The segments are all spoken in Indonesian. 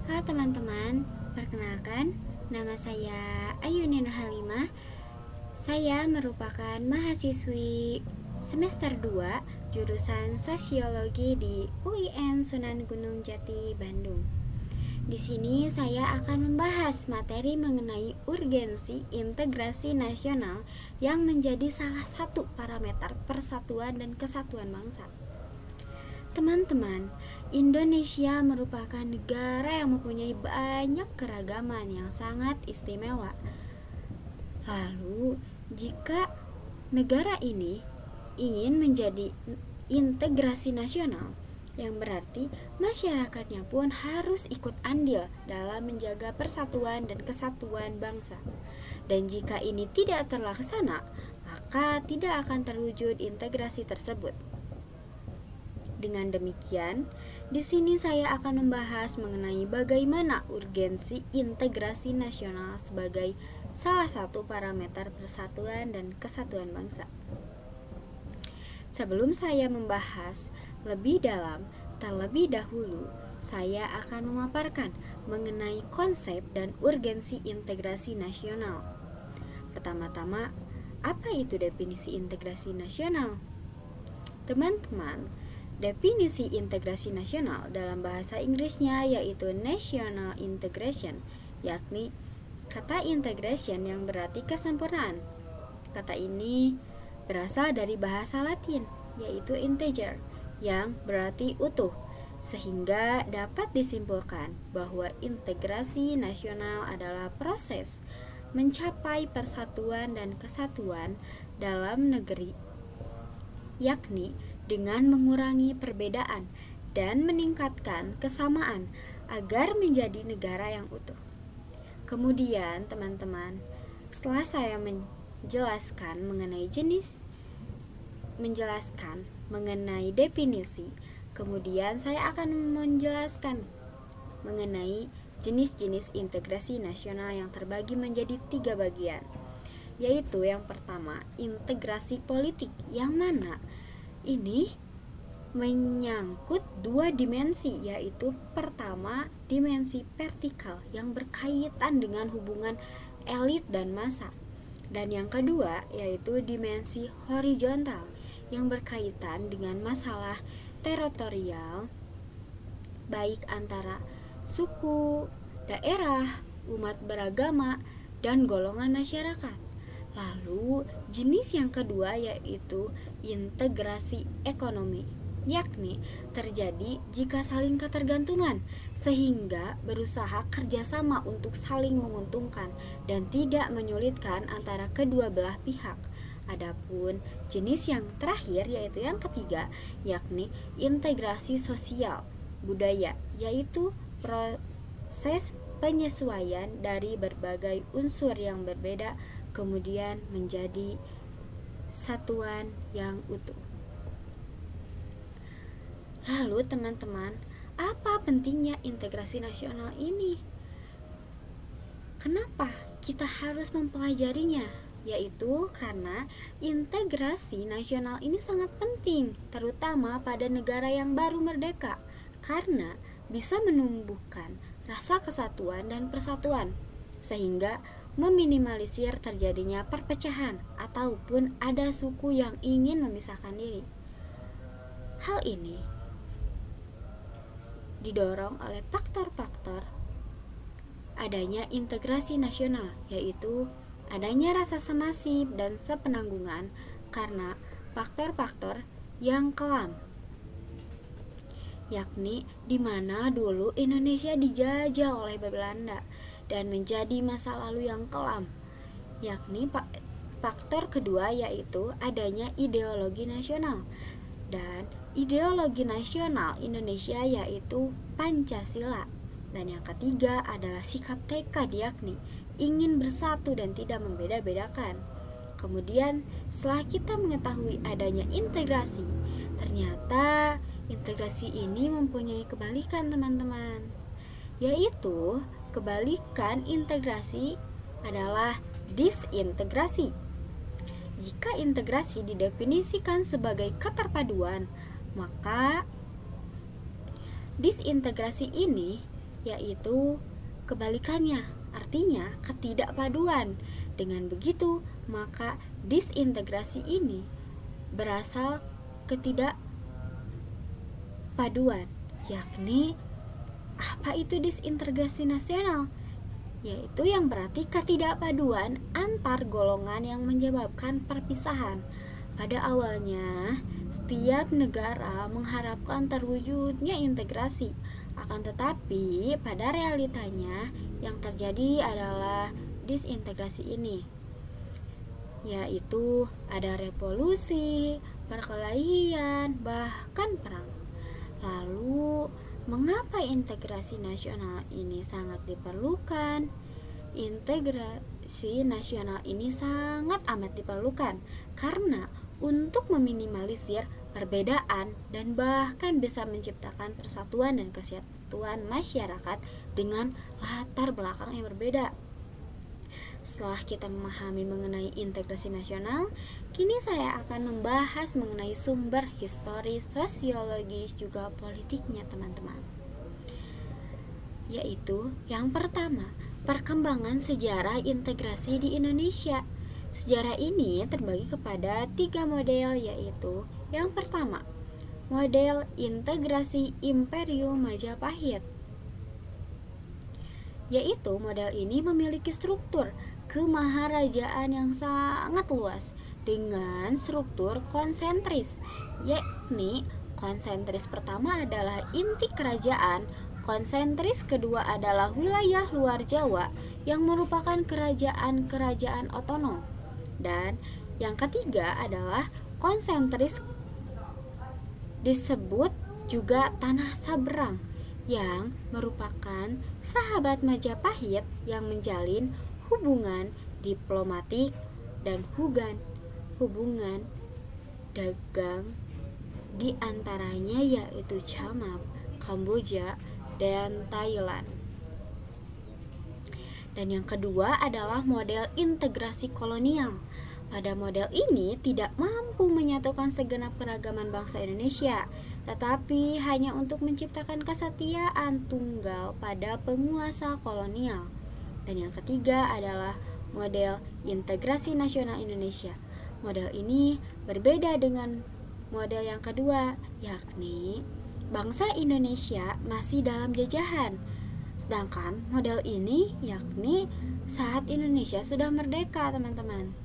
Halo teman-teman, perkenalkan, nama saya Ayuni Nurhalimah. Saya merupakan mahasiswi semester 2 jurusan Sosiologi di UIN Sunan Gunung Jati, Bandung. Di sini saya akan membahas materi mengenai urgensi integrasi nasional yang menjadi salah satu parameter persatuan dan kesatuan bangsa. Teman-teman, Indonesia merupakan negara yang mempunyai banyak keragaman yang sangat istimewa. Lalu, jika negara ini ingin menjadi integrasi nasional, yang berarti masyarakatnya pun harus ikut andil dalam menjaga persatuan dan kesatuan bangsa. Dan jika ini tidak terlaksana, maka tidak akan terwujud integrasi tersebut. Dengan demikian, di sini saya akan membahas mengenai bagaimana urgensi integrasi nasional sebagai salah satu parameter persatuan dan kesatuan bangsa. Sebelum saya membahas lebih dalam, terlebih dahulu saya akan memaparkan mengenai konsep dan urgensi integrasi nasional. Pertama-tama, apa itu definisi integrasi nasional? Teman-teman, definisi integrasi nasional dalam bahasa Inggrisnya yaitu national integration, yakni kata integration yang berarti kesempurnaan. Kata ini berasal dari bahasa Latin, yaitu integer, yang berarti utuh, sehingga dapat disimpulkan bahwa integrasi nasional adalah proses mencapai persatuan dan kesatuan dalam negeri, yakni dengan mengurangi perbedaan dan meningkatkan kesamaan agar menjadi negara yang utuh. Kemudian, teman-teman, setelah saya menjelaskan mengenai definisi, kemudian saya akan menjelaskan mengenai jenis-jenis integrasi nasional yang terbagi menjadi 3 bagian, yaitu yang pertama, integrasi politik, yang mana ini menyangkut 2 dimensi, yaitu pertama, dimensi vertikal yang berkaitan dengan hubungan elit dan massa, dan yang kedua yaitu dimensi horizontal yang berkaitan dengan masalah teritorial, baik antara suku, daerah, umat beragama, dan golongan masyarakat. Lalu, jenis yang kedua yaitu integrasi ekonomi, yakni terjadi jika saling ketergantungan, sehingga berusaha kerjasama untuk saling menguntungkan dan tidak menyulitkan antara kedua belah pihak. Adapun jenis yang terakhir yaitu yang ketiga, yakni integrasi sosial budaya, yaitu proses penyesuaian dari berbagai unsur yang berbeda kemudian menjadi satuan yang utuh. Lalu teman-teman, apa pentingnya integrasi nasional ini? Kenapa kita harus mempelajarinya? Yaitu karena integrasi nasional ini sangat penting, terutama pada negara yang baru merdeka, karena bisa menumbuhkan rasa kesatuan dan persatuan, sehingga meminimalisir terjadinya perpecahan ataupun ada suku yang ingin memisahkan diri. Hal ini didorong oleh faktor-faktor adanya integrasi nasional, yaitu adanya rasa senasib dan sepenanggungan karena faktor-faktor yang kelam, yakni di mana dulu Indonesia dijajah oleh Belanda dan menjadi masa lalu yang kelam, yakni faktor kedua yaitu adanya ideologi nasional, dan ideologi nasional Indonesia yaitu Pancasila, dan yang ketiga adalah sikap tekad, yakni ingin bersatu dan tidak membeda-bedakan. Kemudian setelah kita mengetahui adanya integrasi, ternyata integrasi ini mempunyai kebalikan, teman-teman, yaitu kebalikan integrasi adalah disintegrasi. Jika integrasi didefinisikan sebagai keterpaduan, maka disintegrasi ini yaitu kebalikannya, artinya ketidakpaduan. Dengan begitu, maka disintegrasi ini berasal ketidakpaduan, yakni apa itu disintegrasi nasional? Yaitu yang berarti ketidakpaduan antar golongan yang menyebabkan perpisahan. Pada awalnya, setiap negara mengharapkan terwujudnya integrasi, akan tetapi pada realitanya yang terjadi adalah disintegrasi ini, yaitu ada revolusi, perkelahian, bahkan perang. Lalu, mengapa integrasi nasional ini sangat diperlukan? Integrasi nasional ini sangat amat diperlukan karena untuk meminimalisir perbedaan dan bahkan bisa menciptakan persatuan dan kesatuan masyarakat dengan latar belakang yang berbeda. Setelah kita memahami mengenai integrasi nasional, kini saya akan membahas mengenai sumber historis, sosiologis, juga politiknya teman-teman. Yaitu yang pertama, perkembangan sejarah integrasi di Indonesia. Sejarah ini terbagi kepada 3 model, yaitu yang pertama, model integrasi Imperium Majapahit. Yaitu model ini memiliki struktur kemaharajaan yang sangat luas dengan struktur konsentris, yakni konsentris pertama adalah inti kerajaan, konsentris kedua adalah wilayah luar Jawa yang merupakan kerajaan-kerajaan otonom, dan yang ketiga adalah konsentris disebut juga tanah Sabrang yang merupakan sahabat Majapahit yang menjalin hubungan diplomatik dan hubungan dagang di antaranya yaitu China, Kamboja, dan Thailand. Dan yang kedua adalah model integrasi kolonial. Pada model ini tidak mampu menyatukan segenap keragaman bangsa Indonesia, tetapi hanya untuk menciptakan kesetiaan tunggal pada penguasa kolonial. Dan yang ketiga adalah model integrasi nasional Indonesia. Model ini berbeda dengan model yang kedua, yakni bangsa Indonesia masih dalam jajahan. Sedangkan model ini yakni saat Indonesia sudah merdeka, teman-teman,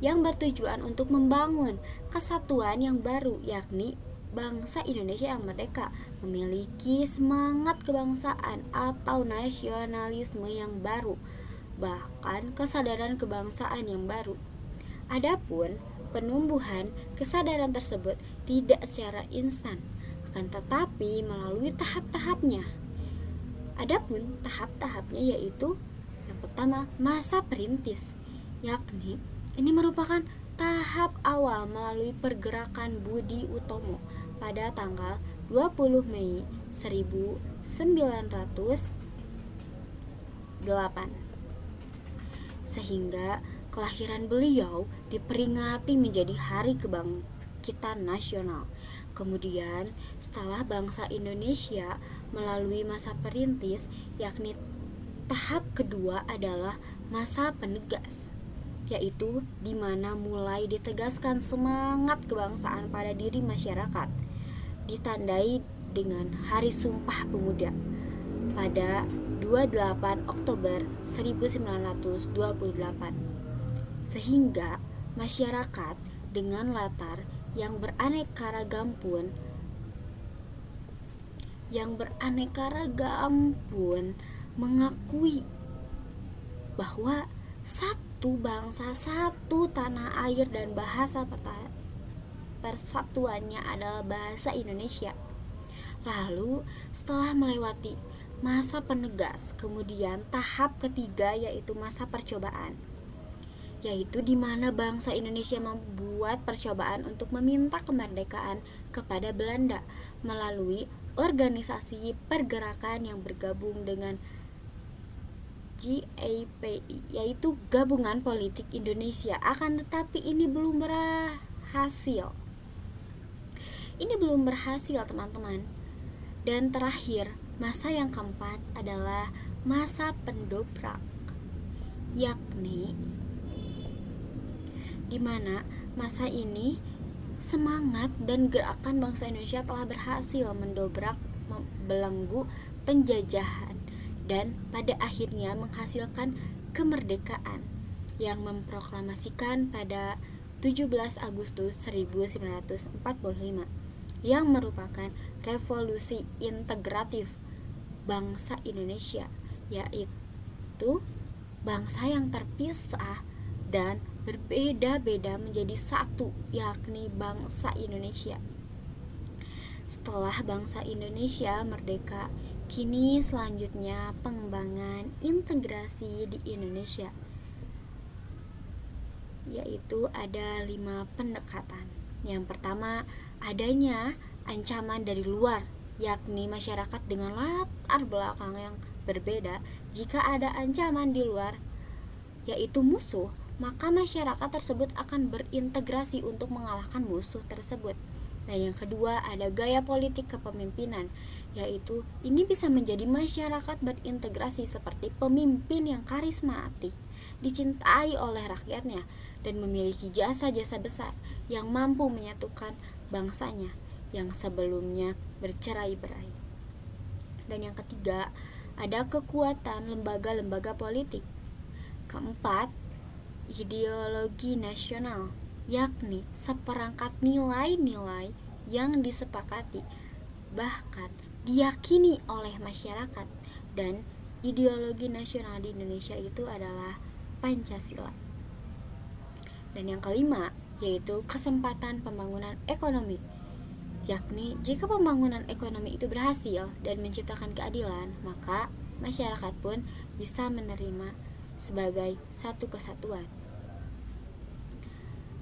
yang bertujuan untuk membangun kesatuan yang baru, yakni bangsa Indonesia yang merdeka memiliki semangat kebangsaan atau nasionalisme yang baru, bahkan kesadaran kebangsaan yang baru. Adapun penumbuhan kesadaran tersebut tidak secara instan, akan tetapi melalui tahap-tahapnya. Adapun tahap-tahapnya yaitu yang pertama, masa perintis, yakni ini merupakan tahap awal melalui pergerakan Budi Utomo pada tanggal 20 Mei 1908, sehingga kelahiran beliau diperingati menjadi Hari Kebangkitan Nasional. Kemudian setelah bangsa Indonesia melalui masa perintis, yakni tahap kedua adalah masa penegas, yaitu di mana mulai ditegaskan semangat kebangsaan pada diri masyarakat, ditandai dengan Hari Sumpah Pemuda pada 28 Oktober 1928, sehingga masyarakat dengan latar yang beraneka ragam pun mengakui bahwa satu bangsa, satu tanah air, dan bahasa persatuannya adalah bahasa Indonesia. Lalu setelah melewati masa penegas, kemudian tahap ketiga yaitu masa percobaan, yaitu di mana bangsa Indonesia membuat percobaan untuk meminta kemerdekaan kepada Belanda melalui organisasi pergerakan yang bergabung dengan GAPI, yaitu Gabungan Politik Indonesia. Akan tetapi ini belum berhasil. Teman-teman. Dan terakhir, masa yang keempat adalah masa pendobrak, yakni di mana masa ini semangat dan gerakan bangsa Indonesia telah berhasil mendobrak belenggu penjajahan dan pada akhirnya menghasilkan kemerdekaan yang memproklamasikan pada 17 Agustus 1945 yang merupakan revolusi integratif bangsa Indonesia, yaitu bangsa yang terpisah dan berbeda-beda menjadi satu, yakni bangsa Indonesia. Setelah bangsa Indonesia merdeka, kini selanjutnya pengembangan integrasi di Indonesia, yaitu ada 5 pendekatan. Yang pertama, adanya ancaman dari luar, yakni masyarakat dengan latar belakang yang berbeda. Jika ada ancaman di luar, yaitu musuh, maka masyarakat tersebut akan berintegrasi untuk mengalahkan musuh tersebut. Dan yang kedua, ada gaya politik kepemimpinan, yaitu ini bisa menjadi masyarakat berintegrasi seperti pemimpin yang karismatik, dicintai oleh rakyatnya, dan memiliki jasa-jasa besar yang mampu menyatukan bangsanya yang sebelumnya bercerai-berai. Dan yang ketiga, ada kekuatan lembaga-lembaga politik. Keempat, ideologi nasional, yakni seperangkat nilai-nilai yang disepakati bahkan diyakini oleh masyarakat. Dan ideologi nasional di Indonesia itu adalah Pancasila. Dan yang kelima, yaitu kesempatan pembangunan ekonomi, yakni jika pembangunan ekonomi itu berhasil dan menciptakan keadilan, maka masyarakat pun bisa menerima sebagai satu kesatuan.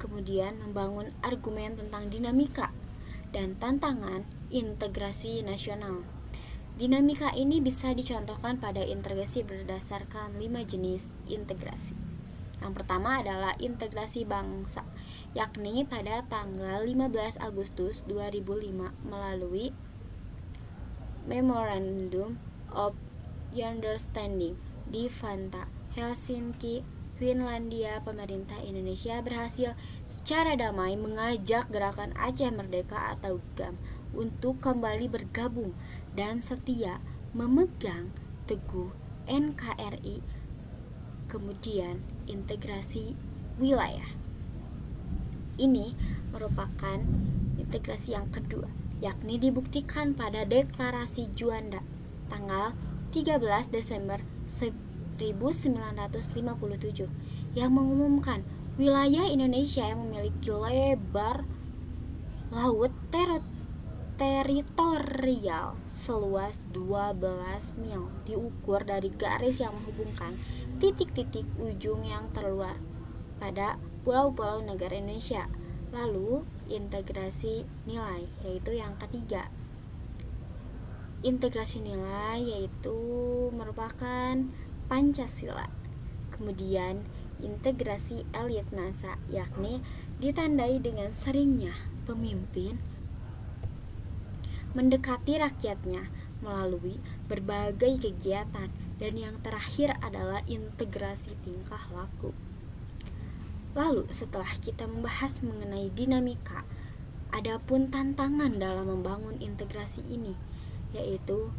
Kemudian membangun argumen tentang dinamika dan tantangan integrasi nasional. Dinamika ini bisa dicontohkan pada integrasi berdasarkan 5 jenis integrasi. Yang pertama adalah integrasi bangsa, yakni pada tanggal 15 Agustus 2005 melalui Memorandum of Understanding di Vantaa, Helsinki, Finlandia. Pemerintah Indonesia berhasil secara damai mengajak gerakan Aceh Merdeka atau GAM untuk kembali bergabung dan setia memegang teguh NKRI. Kemudian integrasi wilayah. Ini merupakan integrasi yang kedua, yakni dibuktikan pada Deklarasi Juanda tanggal 13 Desember 1957 yang mengumumkan wilayah Indonesia yang memiliki lebar laut teritorial seluas 12 mil diukur dari garis yang menghubungkan titik-titik ujung yang terluar pada pulau-pulau negara Indonesia. Lalu integrasi nilai, yaitu yang ketiga. Integrasi nilai yaitu merupakan Pancasila. Kemudian integrasi elit massa, yakni ditandai dengan seringnya pemimpin mendekati rakyatnya melalui berbagai kegiatan. Dan yang terakhir adalah integrasi tingkah laku. Lalu setelah kita membahas mengenai dinamika, adapun tantangan dalam membangun integrasi ini, yaitu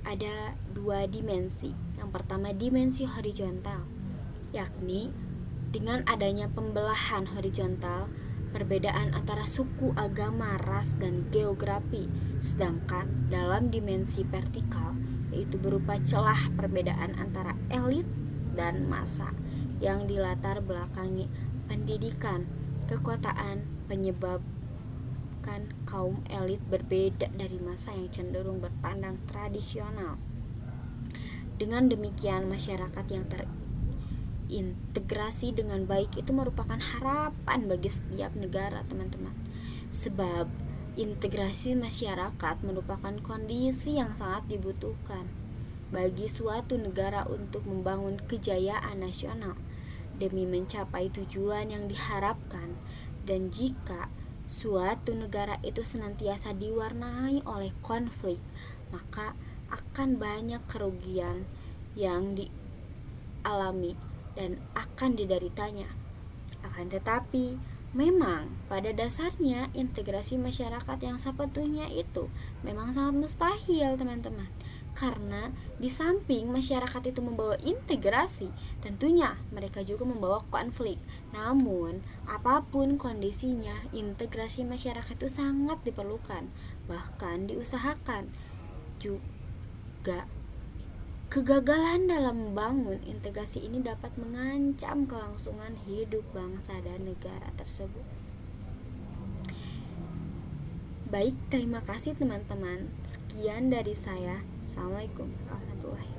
ada 2 dimensi. Yang pertama dimensi horizontal, yakni dengan adanya pembelahan horizontal, perbedaan antara suku, agama, ras, dan geografi. Sedangkan dalam dimensi vertikal, yaitu berupa celah perbedaan antara elit dan massa yang dilatar belakangi pendidikan, kekuasaan, menyebabkan kaum elit berbeda dari massa yang cenderung berpandang tradisional. Dengan demikian, masyarakat yang terintegrasi dengan baik itu merupakan harapan bagi setiap negara, teman-teman. Sebab integrasi masyarakat merupakan kondisi yang sangat dibutuhkan bagi suatu negara untuk membangun kejayaan nasional demi mencapai tujuan yang diharapkan. Dan jika suatu negara itu senantiasa diwarnai oleh konflik, maka akan banyak kerugian yang dialami dan akan dideritanya. Akan tetapi, memang pada dasarnya integrasi masyarakat yang sepatuhnya itu memang sangat mustahil, teman-teman. Karena di samping masyarakat itu membawa integrasi, tentunya mereka juga membawa konflik. Namun, apapun kondisinya, integrasi masyarakat itu sangat diperlukan, bahkan diusahakan. Juga kegagalan dalam membangun integrasi ini dapat mengancam kelangsungan hidup bangsa dan negara tersebut. Baik, terima kasih teman-teman. Sekian dari saya. Assalamualaikum warahmatullahi wabarakatuh.